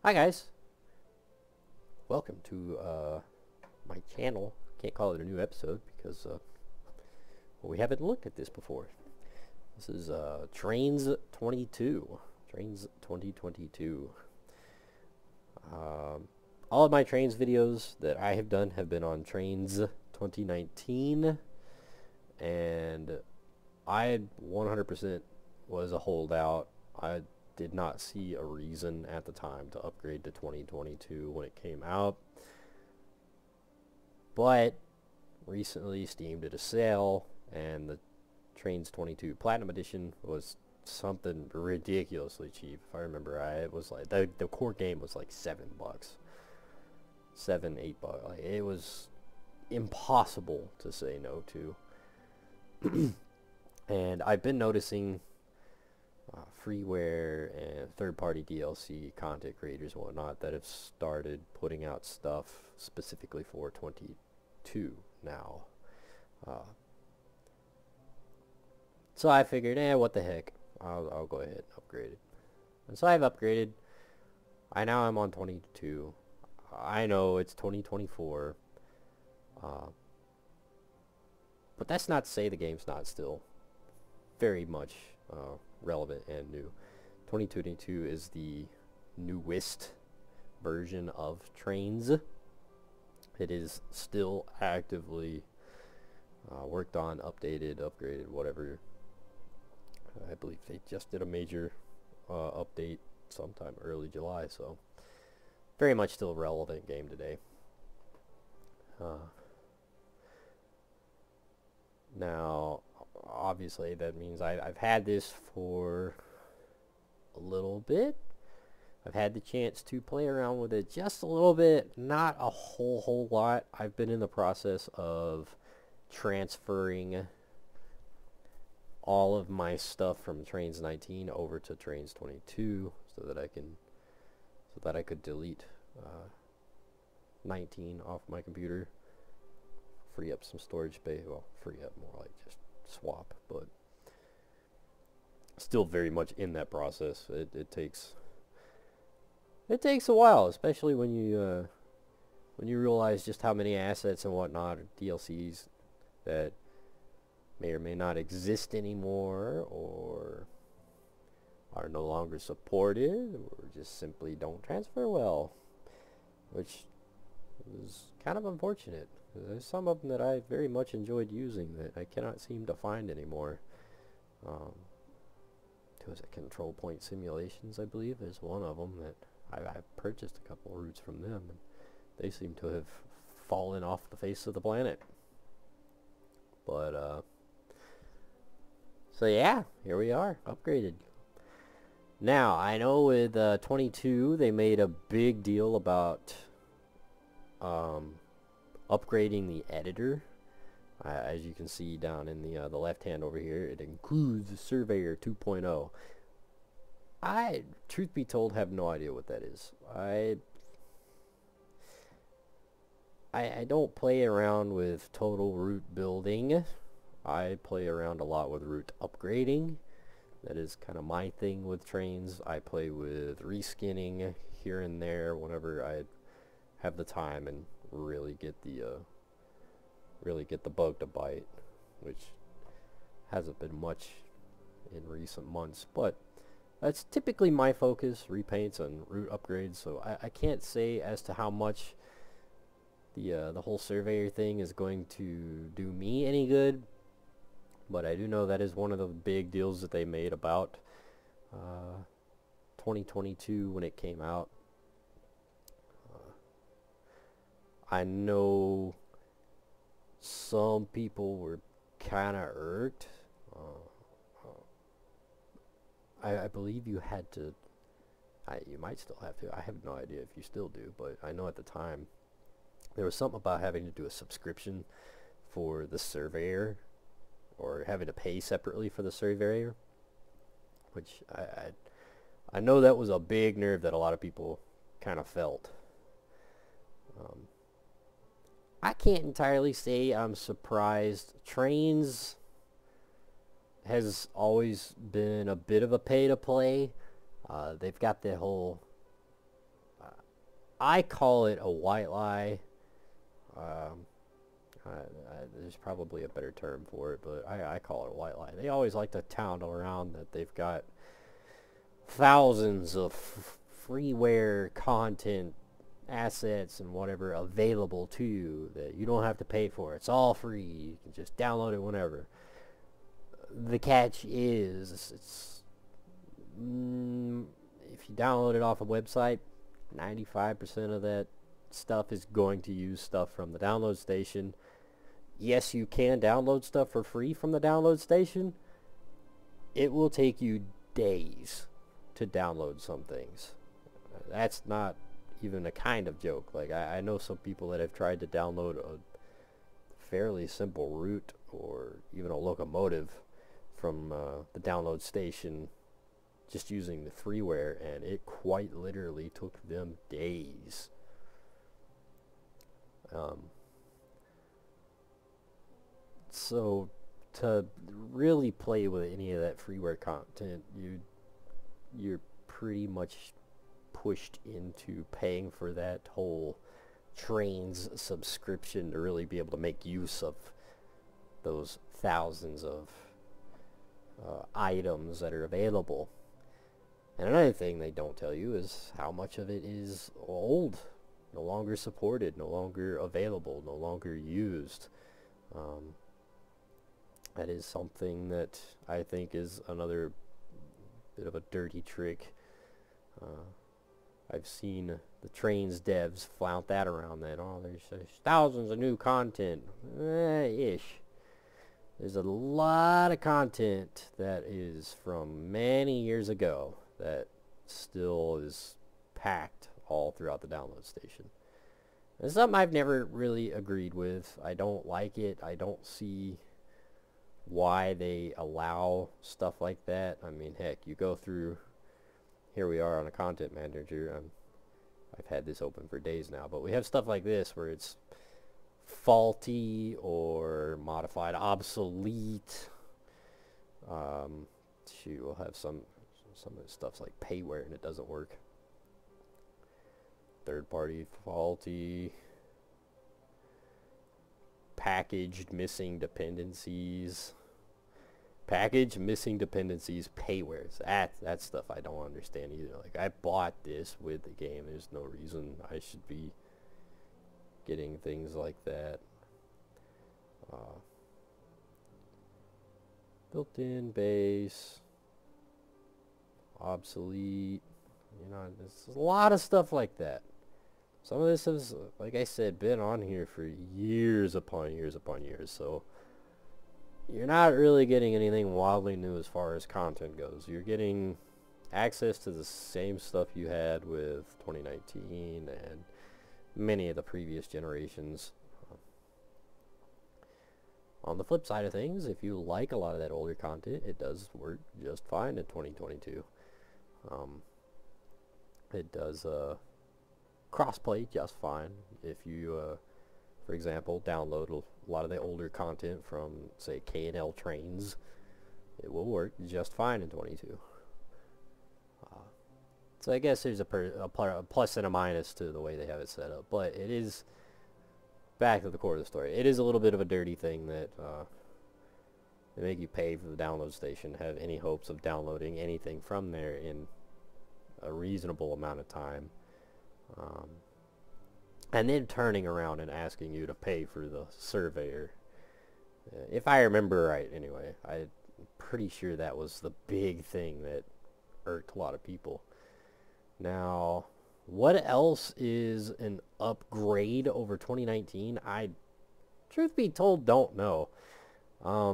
Hi guys, welcome to my channel. Can't call it a new episode because well, we haven't looked at this before. This is Trainz 22, Trainz 2022. All of my Trainz videos that I have done have been on Trainz 2019, and I 100% was a holdout. I did not see a reason at the time to upgrade to 2022 when it came out, but recently Steam did a sale and the Trainz 22 Platinum Edition was something ridiculously cheap. If I remember right, it was like the core game was like $7, $8. Like, it was impossible to say no to. And I've been noticing freeware and third-party DLC content creators and whatnot that have started putting out stuff specifically for 22 now. So I figured, what the heck, I'll go ahead and upgrade it. And so I've upgraded. I'm on 22. I know it's 2024. But that's not to say the game's not still very much relevant and new. 2022 is the newest version of Trainz. It is still actively worked on, updated, upgraded, whatever. I believe they just did a major update sometime early July, so very much still a relevant game today. Now, obviously that means I've had this for a little bit. I've had the chance to play around with it just a little bit, not a whole lot. I've been in the process of transferring all of my stuff from Trainz 19 over to Trainz 22 so that I could delete 19 off my computer, free up some storage space. Well, free up, more like just swap, but still very much in that process. It takes a while, especially when you realize just how many assets and whatnot, or DLCs that may or may not exist anymore, or are no longer supported, or just simply don't transfer well, which is kind of unfortunate. There's some of them that I very much enjoyed using that I cannot seem to find anymore. Was it Control Point Simulations, I believe, is one of them that I've purchased a couple routes from them, and they seem to have fallen off the face of the planet. But so yeah, here we are, upgraded. Now, I know with 22, they made a big deal about upgrading the editor. As you can see down in the left hand over here, it includes the Surveyor 2.0. I, truth be told, have no idea what that is. I don't play around with total route building. I play around a lot with route upgrading. That is kind of my thing with Trainz. I play with reskinning here and there whenever I have the time and really get the bug to bite, which hasn't been much in recent months, but that's typically my focus, repaints and route upgrades. So I can't say as to how much the whole Surveyor thing is going to do me any good, but I do know that is one of the big deals that they made about 2022 when it came out. I know some people were kind of irked. I believe you had to, you might still have to, I have no idea if you still do, but I know at the time there was something about having to do a subscription for the Surveyor, or having to pay separately for the Surveyor, which I know that was a big nerve that a lot of people kind of felt. I can't entirely say I'm surprised. Trainz has always been a bit of a pay-to-play. They've got the whole I call it a white lie. Um, there's probably a better term for it, but I call it a white lie. They always like to tout around that they've got thousands of freeware content assets and whatever available to you that you don't have to pay for. It's all free. You can just download it whenever. The catch is, if you download it off a website, 95% of that stuff is going to use stuff from the download station. Yes, you can download stuff for free from the download station. It will take you days to download some things. That's not even a kind of joke. Like, I know some people that have tried to download a fairly simple route or even a locomotive from the download station just using the freeware, and it quite literally took them days. So to really play with any of that freeware content, you're pretty much pushed into paying for that whole Trainz subscription to really be able to make use of those thousands of items that are available. And another thing they don't tell you is how much of it is old, no longer supported, no longer available, no longer used. That is something that I think is another bit of a dirty trick. I've seen the Trainz devs flout that around that. Oh, there's thousands of new content. Ish. There's a lot of content that is from many years ago that still is packed all throughout the download station. It's something I've never really agreed with. I don't like it. I don't see why they allow stuff like that. I mean, heck, you go through, here we are on a content manager. I've had this open for days now, but we have stuff like this where it's faulty or modified, obsolete. We'll have some of the stuff's like payware and it doesn't work. Third party faulty, packaged missing dependencies, paywares. That stuff I don't understand either. Like, I bought this with the game. There's no reason I should be getting things like that. Built-in base, obsolete. You know, there's a lot of stuff like that. Some of this has, like I said, been on here for years upon years upon years, so you're not really getting anything wildly new as far as content goes. You're getting access to the same stuff you had with 2019 and many of the previous generations. On the flip side of things, if you like a lot of that older content, it does work just fine in 2022. It does crossplay just fine. If you, for example, download a lot of the older content from, say, K&L Trainz, it will work just fine in 22. So I guess there's a plus and a minus to the way they have it set up, but it is, back to the core of the story, it is a little bit of a dirty thing that they make you pay for the download station, have any hopes of downloading anything from there in a reasonable amount of time, and then turning around and asking you to pay for the surveyor. If I remember right, anyway, I'm pretty sure that was the big thing that irked a lot of people. Now, what else is an upgrade over 2019? I, truth be told, don't know. I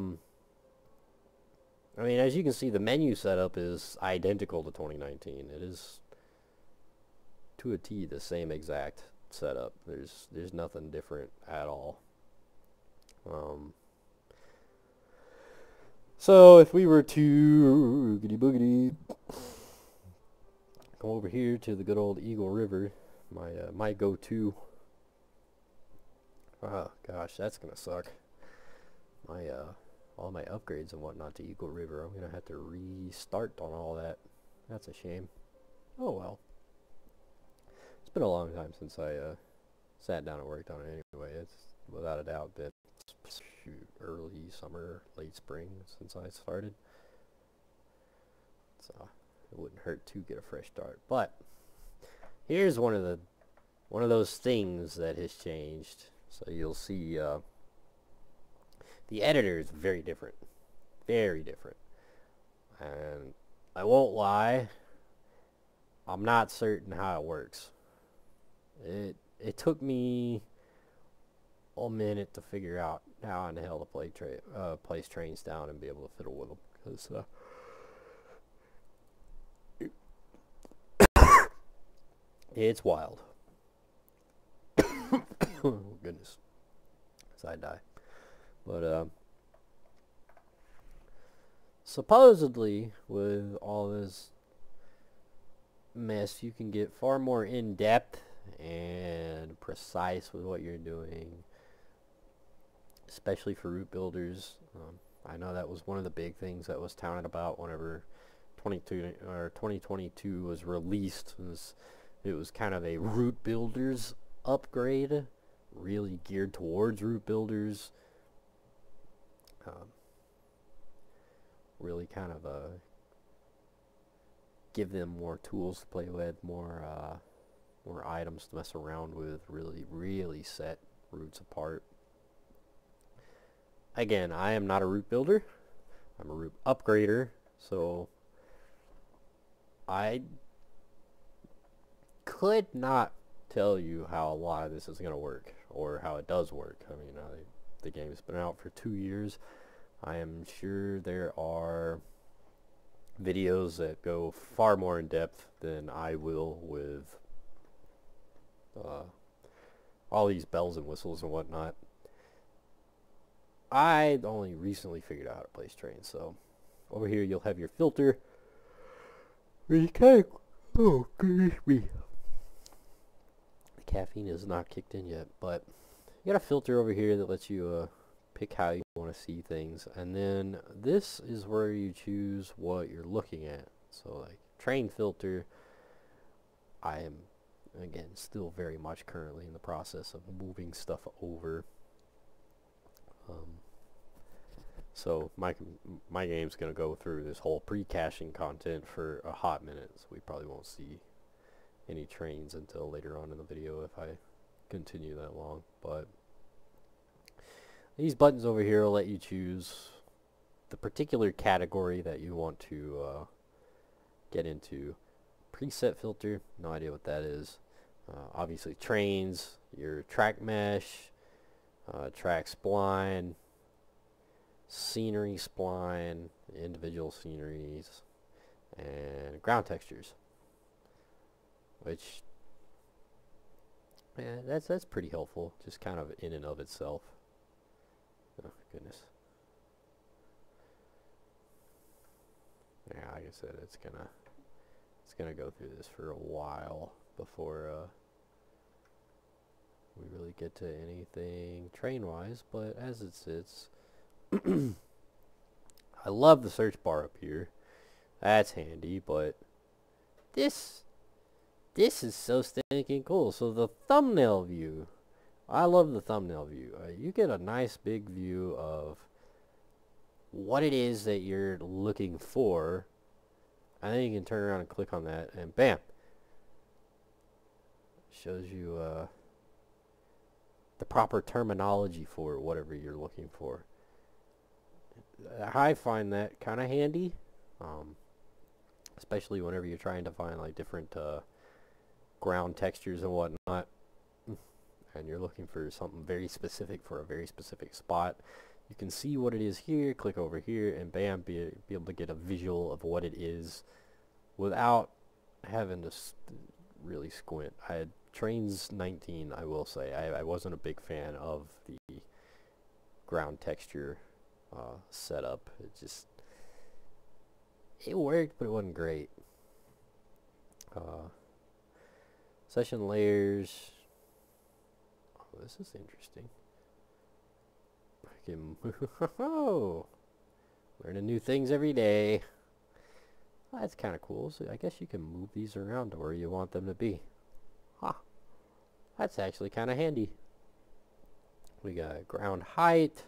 mean, as you can see, the menu setup is identical to 2019. It is, to a T, the same exact setup. There's nothing different at all. So if we were to boogity boogity come over here to the good old Eagle River, my go-to. Oh gosh, that's gonna suck. All my upgrades and whatnot to Eagle River, I'm gonna have to restart on all that. That's a shame. Oh well. It's been a long time since I sat down and worked on it anyway. It's without a doubt been early summer, late spring since I started. So it wouldn't hurt to get a fresh start. But here's one of those things that has changed. So you'll see the editor is very different. Very different. And I won't lie, I'm not certain how it works. It took me a minute to figure out how in the hell to place Trainz down and be able to fiddle with them, because it's wild. Oh goodness, as I die. But supposedly with all this mess, you can get far more in-depth and precise with what you're doing, especially for root builders. I know that was one of the big things that was touted about whenever 2022 was released. It was kind of a root builders upgrade, really geared towards root builders. Really kind of give them more tools to play with, more items to mess around with, really set roots apart. Again, I am not a root builder. I'm a root upgrader, so I could not tell you how a lot of this is going to work, or how it does work. I mean, the game's been out for 2 years. I am sure there are videos that go far more in depth than I will with all these bells and whistles and whatnot. I only recently figured out how to place Trainz. So over here you'll have your filter where you kind of, oh goodness me, the caffeine is not kicked in yet, but you got a filter over here that lets you pick how you want to see things, and then this is where you choose what you're looking at. So like train filter, I am again still very much currently in the process of moving stuff over. So my game's gonna go through this whole pre-caching content for a hot minute, so we probably won't see any Trainz until later on in the video if I continue that long. But these buttons over here will let you choose the particular category that you want to get into. Preset filter, no idea what that is. Obviously Trainz, your track mesh, track spline, scenery spline, individual sceneries, and ground textures. Which, yeah, that's pretty helpful, just kind of in and of itself. Oh goodness. Yeah, like I said, it's gonna go through this for a while before we really get to anything train wise, but as it sits, I love the search bar up here. That's handy, but this is so stinking cool. So the thumbnail view, I love the thumbnail view. You get a nice big view of what it is that you're looking for, and then you can turn around and click on that, and bam, shows you the proper terminology for whatever you're looking for. I find that kind of handy, especially whenever you're trying to find like different ground textures and whatnot, and you're looking for something very specific for a very specific spot. You can see what it is here, click over here, and bam, be able to get a visual of what it is without having to really squint. I had Trainz 19, I will say. I wasn't a big fan of the ground texture setup. It worked, but it wasn't great. Session layers. Oh, this is interesting. I can learning new things every day. Well, that's kind of cool. So I guess you can move these around to where you want them to be. Huh. That's actually kind of handy. We got ground height,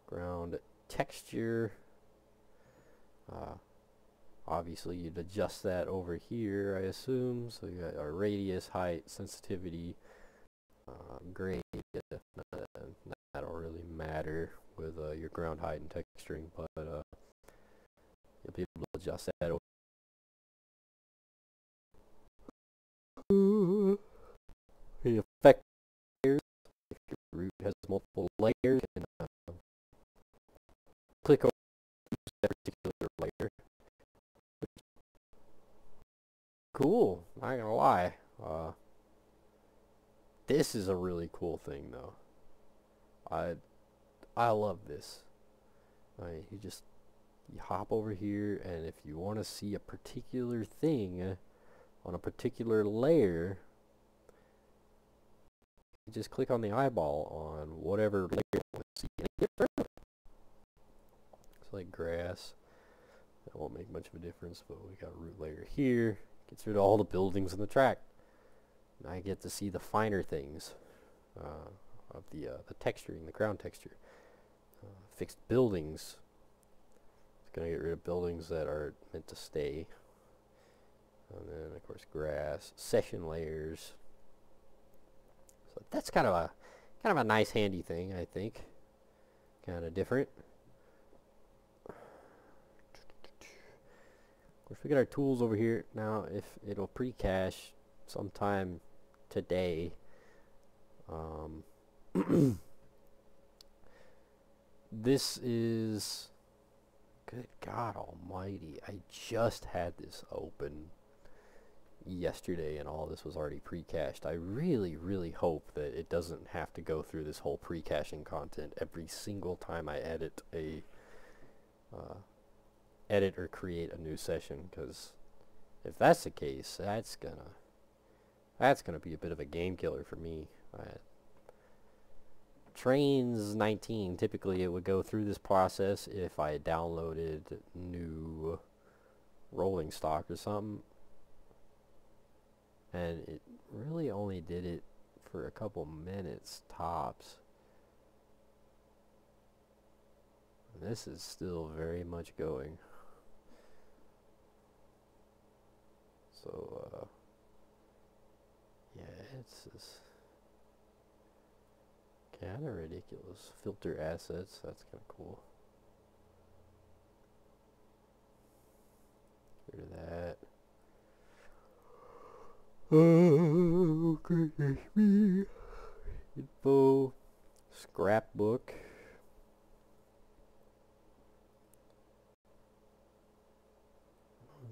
ground texture. Obviously, you'd adjust that over here, I assume. So you got our radius, height, sensitivity, grade. That'll really matter with your ground height and texturing, but you'll be able to adjust that over. The effect layers. If your root has multiple layers, and click over that particular layer. Cool. Not gonna lie. This is a really cool thing, though. I love this. You hop over here, and if you want to see a particular thing on a particular layer, you just click on the eyeball on whatever layer you want to see. It's like grass. That won't make much of a difference, but we got a root layer here. Gets rid of all the buildings in the track. And I get to see the finer things of the texturing, the ground texture. Fixed buildings. It's going to get rid of buildings that are meant to stay. And then, of course, grass. Session layers. So that's kind of a nice, handy thing, I think. Kind of different. Of course, we got our tools over here. Now, if it'll pre-cache sometime today. This is... Good God almighty. I just had this open yesterday and all this was already pre-cached. I really, really hope that it doesn't have to go through this whole pre-caching content every single time I edit or create a new session, because if that's the case, that's gonna be a bit of a game killer for me. Trainz 19, typically it would go through this process if I downloaded new rolling stock or something, and it really only did it for a couple minutes tops. And this is still very much going. So yeah, it's just kind of ridiculous. Filter assets, that's kind of cool. Get rid of that. Oh, goodness me. Info. Scrapbook.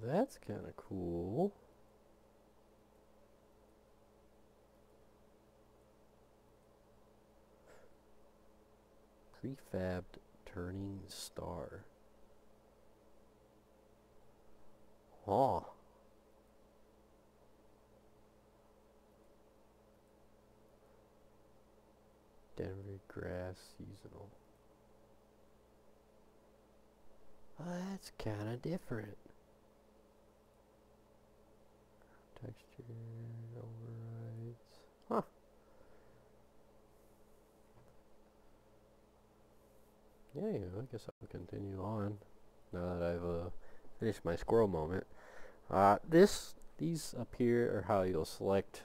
That's kind of cool. Prefabbed turning star. Huh. Denver grass seasonal. Oh, that's kind of different. Texture overrides. Huh. Yeah, I guess I'll continue on now that I've finished my squirrel moment. These up here are how you'll select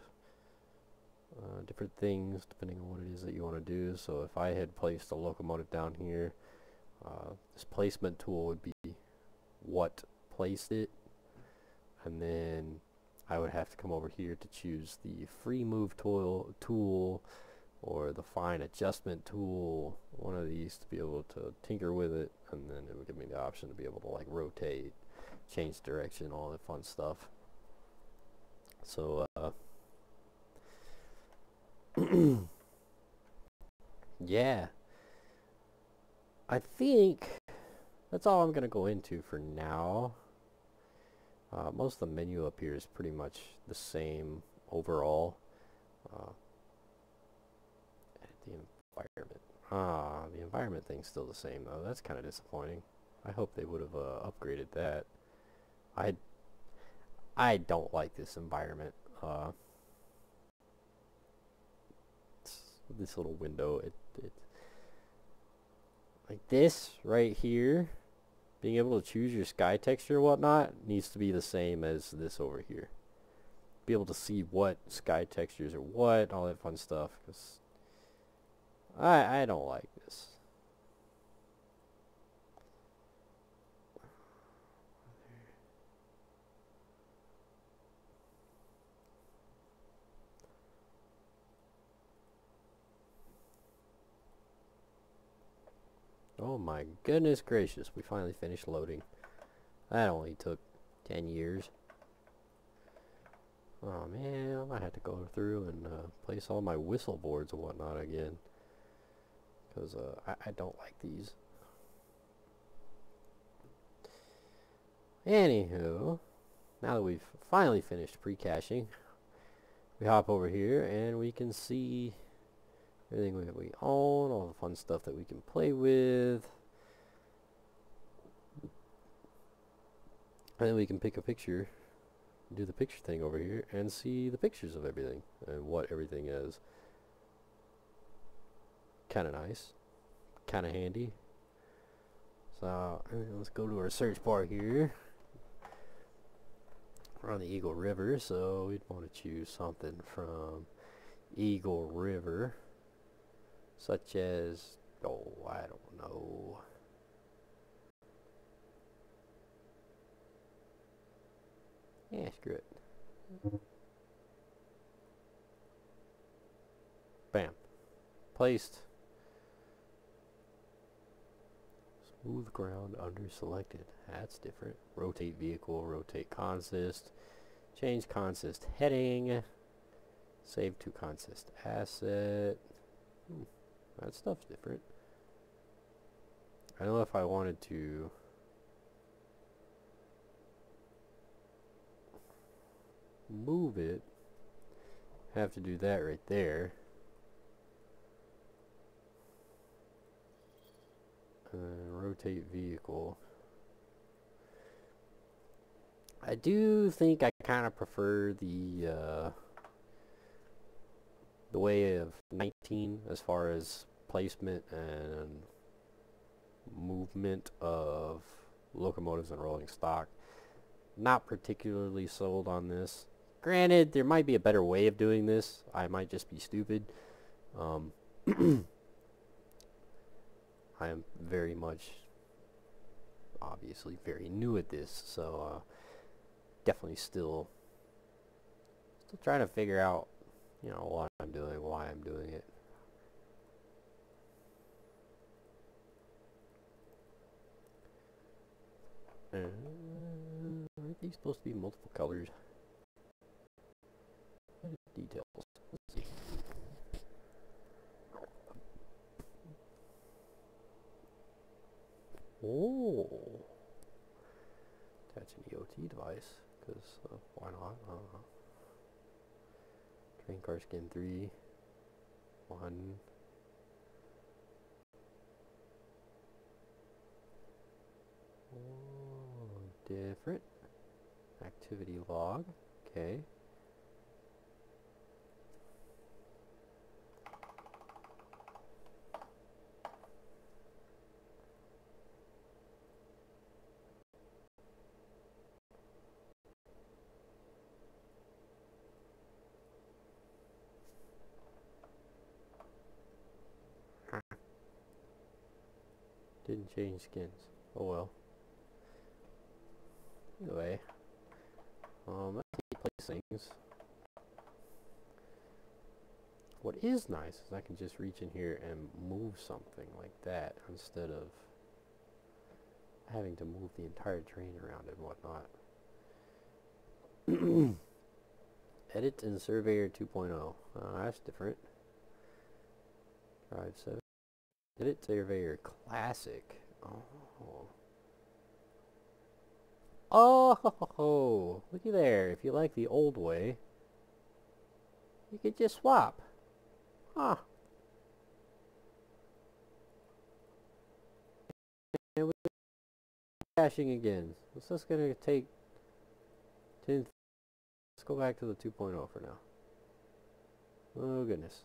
different things depending on what it is that you want to do. So if I had placed a locomotive down here, this placement tool would be what placed it, and then I would have to come over here to choose the free move tool or the fine adjustment tool, one of these, to be able to tinker with it, and then it would give me the option to be able to like rotate, change direction, all that fun stuff. So yeah, I think that's all I'm gonna go into for now. Most of the menu up here is pretty much the same overall. The environment. The environment thing's still the same though. That's kind of disappointing. I hope they would have upgraded that. I don't like this environment. This little window, it like this right here, being able to choose your sky texture and whatnot needs to be the same as this over here. Be able to see what sky textures are what, all that fun stuff, because I don't like this. Oh my goodness gracious, we finally finished loading. That only took 10 years. Oh man, I might have to go through and place all my whistle boards and whatnot again. Because I don't like these. Anywho, now that we've finally finished pre-caching, we hop over here and we can see everything that we own, all the fun stuff that we can play with. And then we can pick a picture, do the picture thing over here, and see the pictures of everything and what everything is. Kind of nice, kind of handy. So let's go to our search bar here. We're on the Eagle River, so we'd want to choose something from Eagle River, such as, oh, I don't know. Yeah, screw it. Bam. Placed. Smooth ground under selected. That's different. Rotate vehicle, rotate consist, change consist heading, save to consist asset. That stuff's different. I don't know if I wanted to move it. Have to do that right there. Rotate vehicle. I do think I kind of prefer the way of 19 as far as placement and movement of locomotives and rolling stock. Not particularly sold on this. Granted, there might be a better way of doing this. I might just be stupid. I am very much, obviously, very new at this, so definitely still trying to figure out, you know, what I'm doing, why I'm doing it. Aren't these supposed to be multiple colors? Details. Let's see. Oh, attach an EOT device, because why not? Train car skin 3, 1. Oh, different. Activity log. Okay. Didn't change skins. Oh well. Anyway, that's how you place things. What is nice is I can just reach in here and move something like that instead of having to move the entire train around and whatnot. Edit in Surveyor 2.0. That's different. Drive 7. Edit Surveyor Classic. Oh. Oh, looky there. If you like the old way, you could just swap. Huh. And we're caching again. What's this gonna take 10 go back to the 2.0 for now. Oh goodness.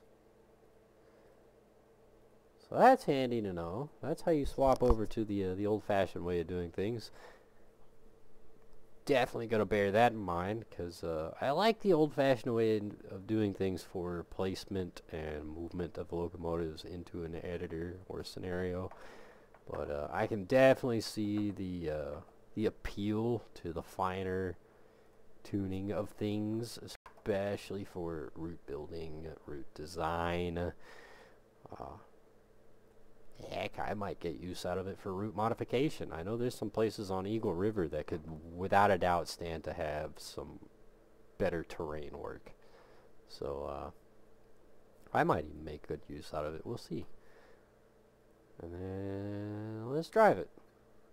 So that's handy to know. That's how you swap over to the old-fashioned way of doing things. Definitely gonna bear that in mind, because I like the old-fashioned way of doing things for placement and movement of locomotives into an editor or scenario. But I can definitely see the appeal to the finer tuning of things, especially for route building, route design. Heck, I might get use out of it for route modification. I know there's some places on Eagle River that could, without a doubt, stand to have some better terrain work. So, I might even make good use out of it. We'll see. And then, let's drive it.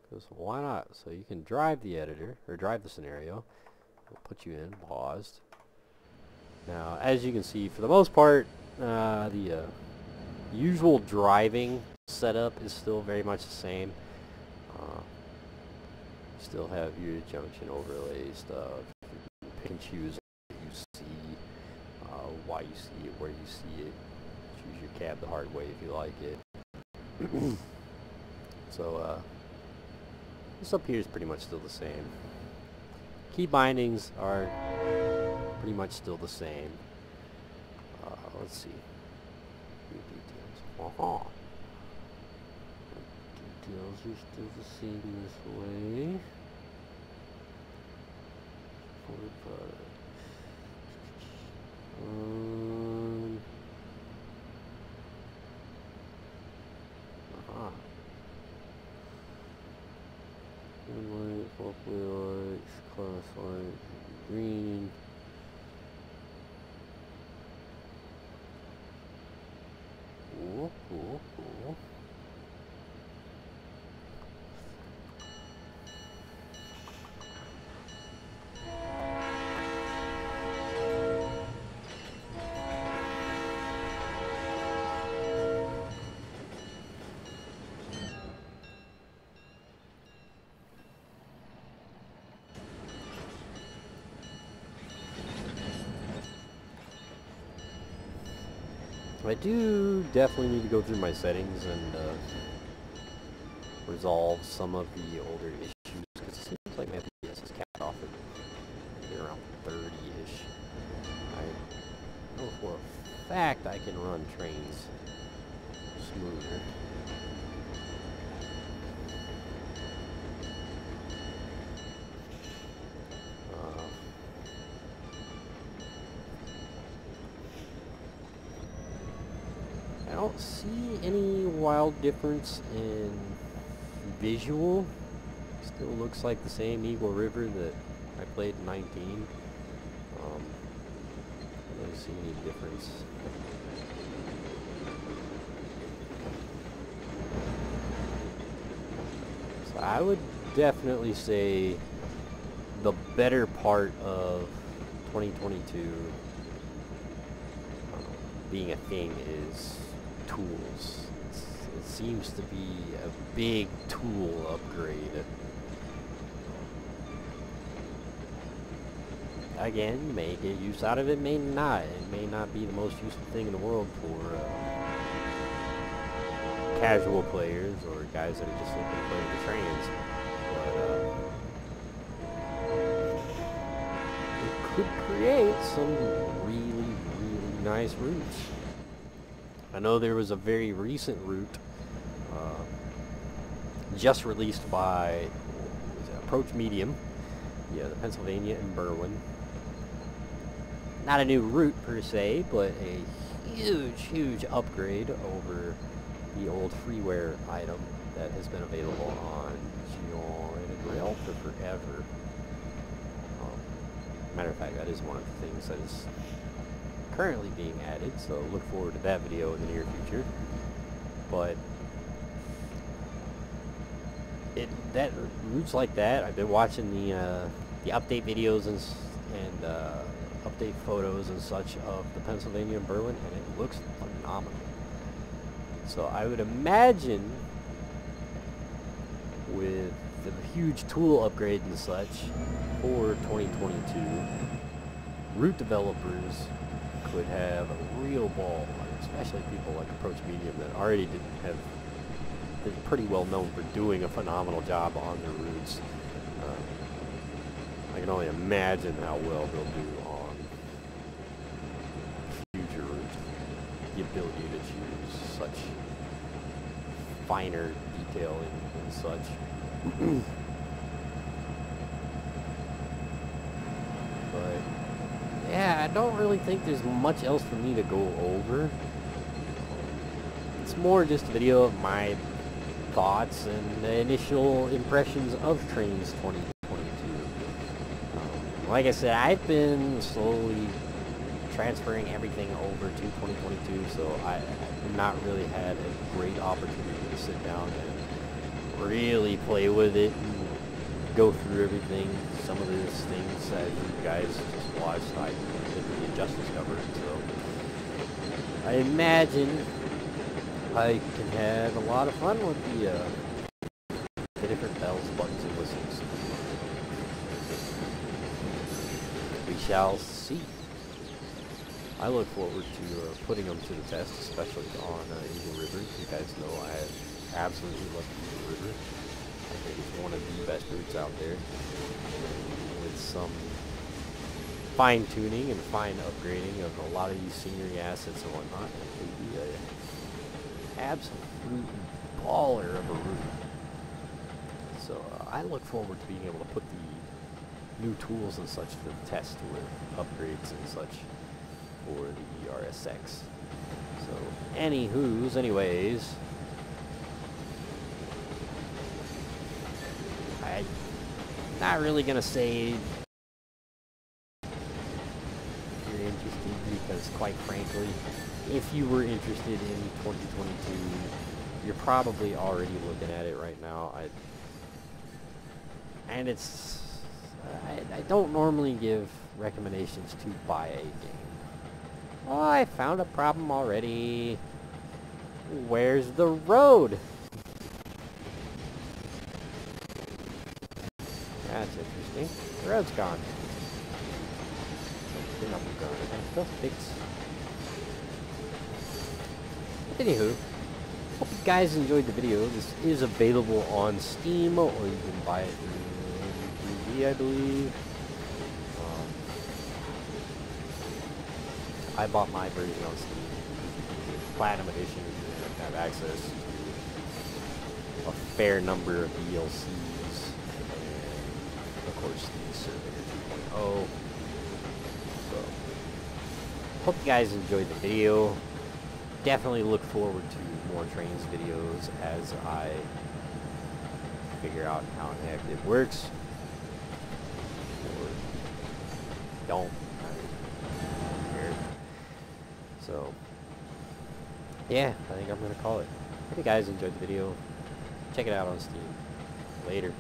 Because why not? So you can drive the editor, or drive the scenario. It'll put you in, paused. Now, as you can see, for the most part, the usual driving setup is still very much the same. Still have your junction overlay stuff. Pick and choose what you see, why you see it, where you see it. Choose your cab the hard way if you like it. So this up here is pretty much still the same. Key bindings are pretty much still the same. Let's see. Details. Details are still the same this way. Forward product. Light, walkway lights, class light, green. Cool, cool, cool. I do definitely need to go through my settings and resolve some of the older issues, because it seems like my FPS is capped off at around 30-ish. I know for a fact I can run Trainz smoother. I don't see any wild difference in visual. Still looks like the same Eagle River that I played in 19. I don't really see any difference. So I would definitely say the better part of 2022 being a thing is tools. It seems to be a big tool upgrade. Again, you may get use out of it, may not. It may not be the most useful thing in the world for casual players or guys that are just looking to play the Trainz. But it could create some really, really nice routes. I know there was a very recent route just released by Approach Medium, the Pennsylvania and Berwyn. Not a new route per se, but a huge, huge upgrade over the old freeware item that has been available on Joint Rail for forever. Matter of fact, that is one of the things that is currently being added, so look forward to that video in the near future. But routes like that, I've been watching the update videos and update photos and such of the Pennsylvania and Berwyn, and it looks phenomenal. So I would imagine with the huge tool upgrade and such for 2022, root developers could have a real ball, especially people like Approach Medium that already they're pretty well known for doing a phenomenal job on their roots. I can only imagine how well they'll do on future roots. The ability to choose such finer detailing and such. But yeah, I don't really think there's much else for me to go over. It's more just a video of my thoughts and the initial impressions of Trainz 2022. Like I said, I've been slowly transferring everything over to 2022, so I've not really had a great opportunity to sit down and really play with it and go through everything. Some of these things that you guys just watched, I didn't just discover it, so I imagine I can have a lot of fun with the different bells, buttons, and whistles. We shall see. I look forward to putting them to the test, especially on Eagle River. You guys know I absolutely love Eagle River. I think it's one of the best routes out there. With some fine-tuning and fine upgrading of a lot of these scenery assets and whatnot, it would be an absolute baller of a route. So I look forward to being able to put the new tools and such to the test with upgrades and such for the ERSX. So, anyways, I'm not really gonna say if you're interested, because quite frankly, if you were interested in 2022, you're probably already looking at it right now. I don't normally give recommendations to buy a game. Oh, I found a problem already. Where's the road? That's interesting. The road's gone. I'm still fixed. Anywho, hope you guys enjoyed the video. This is available on Steam, or you can buy it in DVD, I believe. I bought my version on Steam. Platinum Edition, you have access to a fair number of DLCs, and of course the Surveyor 2.0. So, hope you guys enjoyed the video. Definitely look forward to more Trainz videos as I figure out how in the heck it works. Or don't. So, yeah, I think I'm going to call it. Hope you guys enjoyed the video. Check it out on Steam. Later.